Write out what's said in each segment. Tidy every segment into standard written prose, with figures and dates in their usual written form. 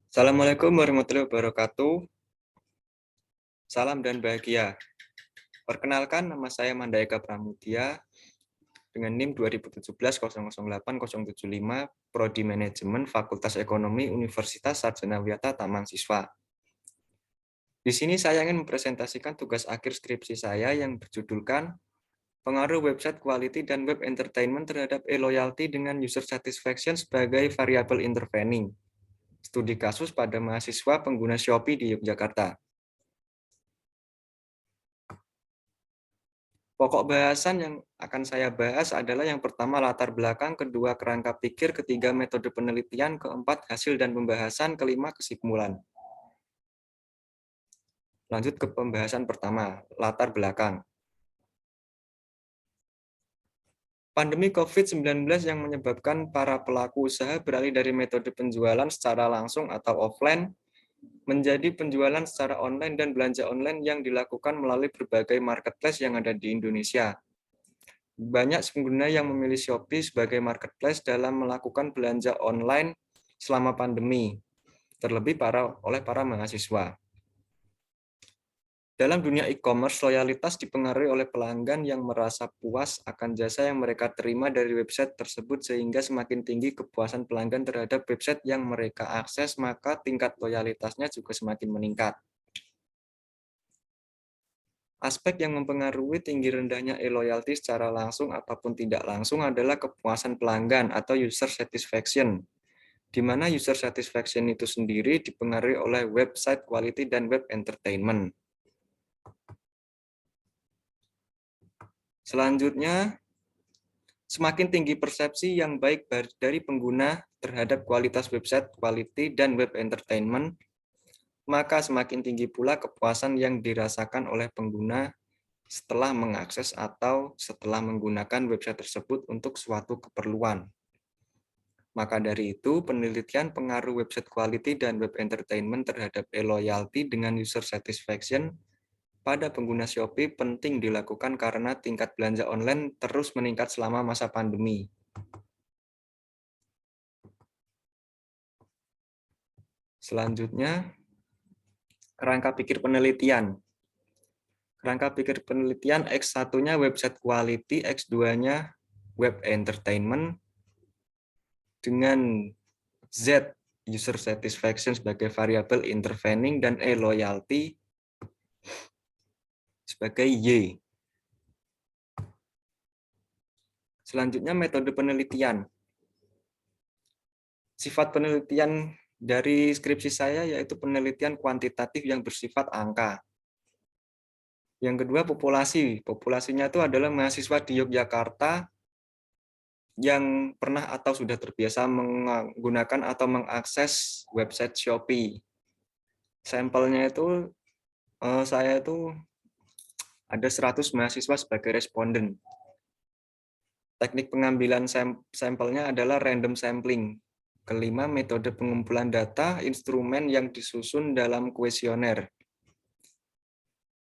Assalamualaikum warahmatullahi wabarakatuh. Salam dan bahagia. Perkenalkan, nama saya Mandayaka Pramudia dengan NIM 2017-008075, Prodi Manajemen Fakultas Ekonomi Universitas Sarjana Wiyata Taman Siswa. Di sini saya ingin mempresentasikan tugas akhir skripsi saya yang berjudulkan Pengaruh Website Quality dan Web Entertainment terhadap e-loyalty dengan User Satisfaction sebagai Variable Intervening. Studi kasus pada mahasiswa pengguna Shopee di Yogyakarta. Pokok bahasan yang akan saya bahas adalah yang pertama latar belakang, kedua kerangka pikir, ketiga metode penelitian, keempat hasil dan pembahasan, kelima kesimpulan. Lanjut ke pembahasan pertama, latar belakang. Pandemi COVID-19 yang menyebabkan para pelaku usaha beralih dari metode penjualan secara langsung atau offline menjadi penjualan secara online dan belanja online yang dilakukan melalui berbagai marketplace yang ada di Indonesia. Banyak pengguna yang memilih Shopee sebagai marketplace dalam melakukan belanja online selama pandemi, terlebih oleh para mahasiswa. Dalam dunia e-commerce, loyalitas dipengaruhi oleh pelanggan yang merasa puas akan jasa yang mereka terima dari website tersebut, sehingga semakin tinggi kepuasan pelanggan terhadap website yang mereka akses, maka tingkat loyalitasnya juga semakin meningkat. Aspek yang mempengaruhi tinggi rendahnya e-loyalty secara langsung ataupun tidak langsung adalah kepuasan pelanggan atau user satisfaction, di mana user satisfaction itu sendiri dipengaruhi oleh website quality dan web entertainment. Selanjutnya, semakin tinggi persepsi yang baik dari pengguna terhadap kualitas website quality dan web entertainment, maka semakin tinggi pula kepuasan yang dirasakan oleh pengguna setelah mengakses atau setelah menggunakan website tersebut untuk suatu keperluan. Maka dari itu, penelitian pengaruh website quality dan web entertainment terhadap e-loyalty dengan user satisfaction pada pengguna Shopee penting dilakukan karena tingkat belanja online terus meningkat selama masa pandemi. Selanjutnya, kerangka pikir penelitian. Kerangka pikir penelitian X1-nya website quality, X2-nya web entertainment, dengan Z user satisfaction sebagai variabel intervening dan e-loyalty sebagai Y. Selanjutnya metode penelitian. Sifat penelitian dari skripsi saya yaitu penelitian kuantitatif yang bersifat angka. Yang kedua populasi. Populasinya itu adalah mahasiswa di Yogyakarta yang pernah atau sudah terbiasa menggunakan atau mengakses website Shopee. Sampelnya itu saya itu ada 100 mahasiswa sebagai responden. Teknik pengambilan sampelnya adalah random sampling. Kelima, metode pengumpulan data, instrumen yang disusun dalam kuesioner.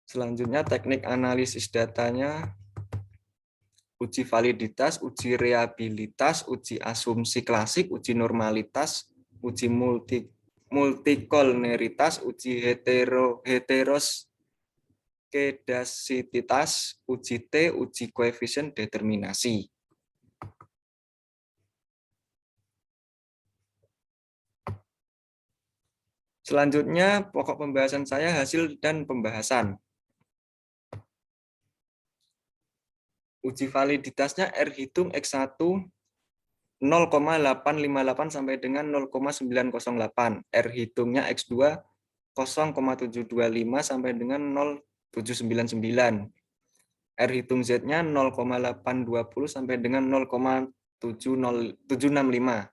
Selanjutnya, teknik analisis datanya, uji validitas, uji reliabilitas, uji asumsi klasik, uji normalitas, uji multikolneritas, uji heteroskedasitas, uji T, uji koefisien determinasi. Selanjutnya, pokok pembahasan saya hasil dan pembahasan. Uji validitasnya R hitung X1 0,858 sampai dengan 0,908. R hitungnya X2 0,725 sampai dengan 0,799. R hitung Z-nya 0,820 sampai dengan 0,765.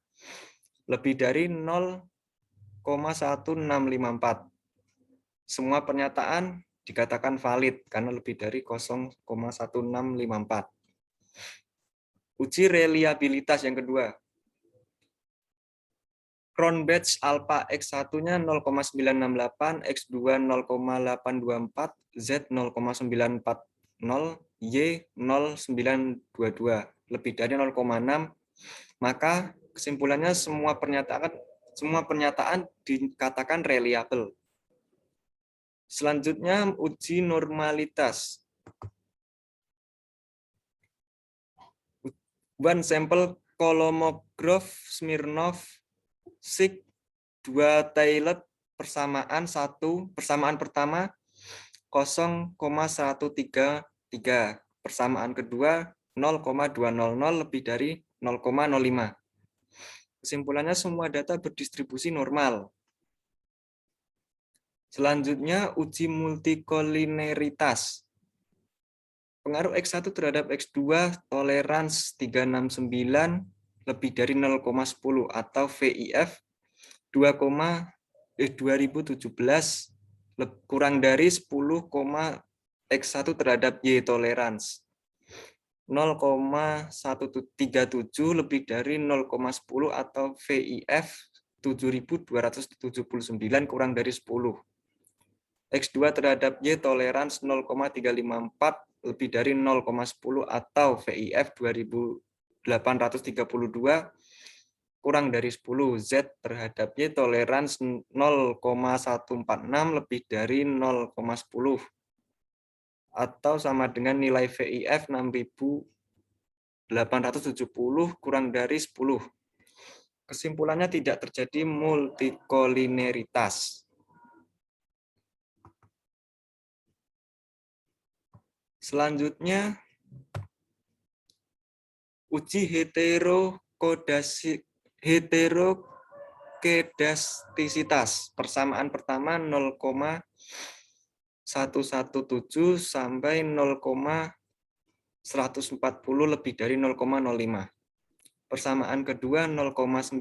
Lebih dari 0,1654. Semua pernyataan dikatakan valid karena lebih dari 0,1654. Uji reliabilitas yang kedua. Cronbach's alpha X1-nya 0,968, X2 0,824, Z 0,940, Y 0,922. Lebih dari 0,6, maka kesimpulannya semua pernyataan semua pernyataan dikatakan reliable. Selanjutnya uji normalitas. One sampel Kolmogorov, Smirnov, Sik, 2 Taillet, persamaan pertama 0,133, persamaan kedua 0,200 lebih dari 0,05. Kesimpulannya semua data berdistribusi normal. Selanjutnya uji multikolineritas. Pengaruh X1 terhadap X2 tolerans 369 lebih dari 0,10 atau VIF 2017 kurang dari 10, X1 terhadap Y tolerans 0,137 lebih dari 0,10 atau VIF 7279 kurang dari 10. X2 terhadap Y tolerans 0,354 lebih dari 0,10 atau VIF 2832 kurang dari 10. Z terhadap Y tolerans 0,146 lebih dari 0,10 atau sama dengan nilai VIF 6870 kurang dari 10. Kesimpulannya tidak terjadi multikolineritas. Selanjutnya, uji heterokedastisitas. Persamaan pertama 0,117 sampai 0,140 lebih dari 0,05. Persamaan kedua 0,968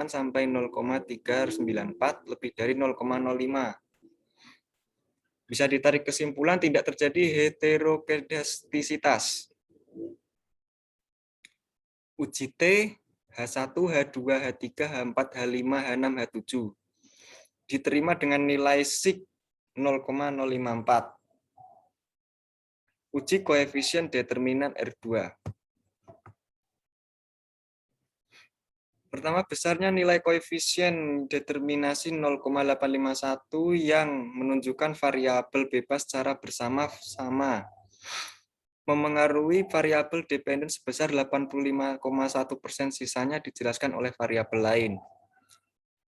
sampai 0,394 lebih dari 0,05. Bisa ditarik kesimpulan tidak terjadi heterokedastisitas. Uji T, H1, H2, H3, H4, H5, H6, H7. Diterima dengan nilai SIG 0,054. Uji koefisien determinan R2. Pertama, besarnya nilai koefisien determinasi 0,851 yang menunjukkan variabel bebas secara bersama-sama memengaruhi variabel dependen sebesar 85,1%, sisanya dijelaskan oleh variabel lain.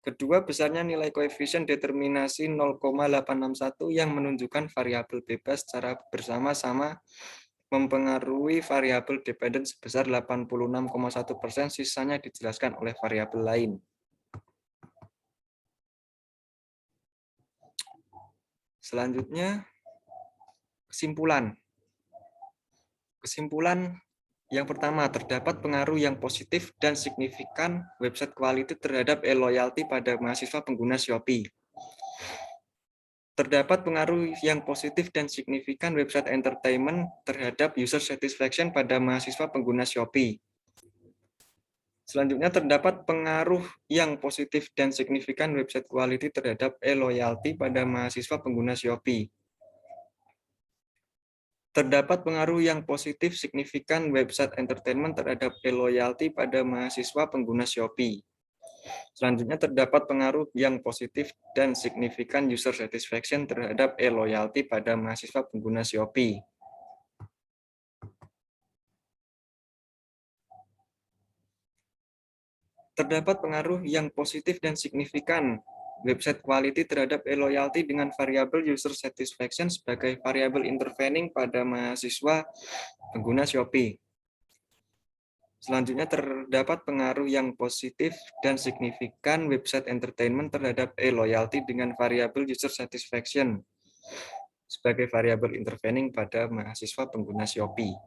Kedua, besarnya nilai koefisien determinasi 0,861 yang menunjukkan variabel bebas secara bersama-sama mempengaruhi variabel dependen sebesar 86,1%, sisanya dijelaskan oleh variabel lain. Selanjutnya, kesimpulan. Kesimpulan yang pertama, terdapat pengaruh yang positif dan signifikan website quality terhadap e-loyalty pada mahasiswa pengguna Shopee. Terdapat pengaruh yang positif dan signifikan website entertainment terhadap user satisfaction pada mahasiswa pengguna Shopee. Selanjutnya, terdapat pengaruh yang positif dan signifikan website quality terhadap e-loyalty pada mahasiswa pengguna Shopee. Terdapat pengaruh yang positif signifikan website entertainment terhadap e-loyalty pada mahasiswa pengguna Shopee. Selanjutnya, terdapat pengaruh yang positif dan signifikan user satisfaction terhadap e-loyalty pada mahasiswa pengguna Shopee. Terdapat pengaruh yang positif dan signifikan website quality terhadap e-loyalty dengan variabel user satisfaction sebagai variabel intervening pada mahasiswa pengguna Shopee. Selanjutnya, terdapat pengaruh yang positif dan signifikan website entertainment terhadap e-loyalty dengan variabel user satisfaction sebagai variabel intervening pada mahasiswa pengguna Shopee.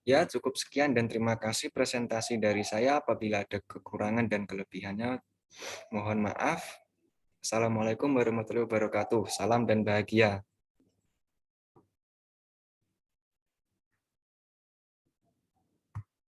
Ya, cukup sekian dan terima kasih presentasi dari saya. Apabila ada kekurangan dan kelebihannya, mohon maaf. Assalamualaikum warahmatullahi wabarakatuh. Salam dan bahagia.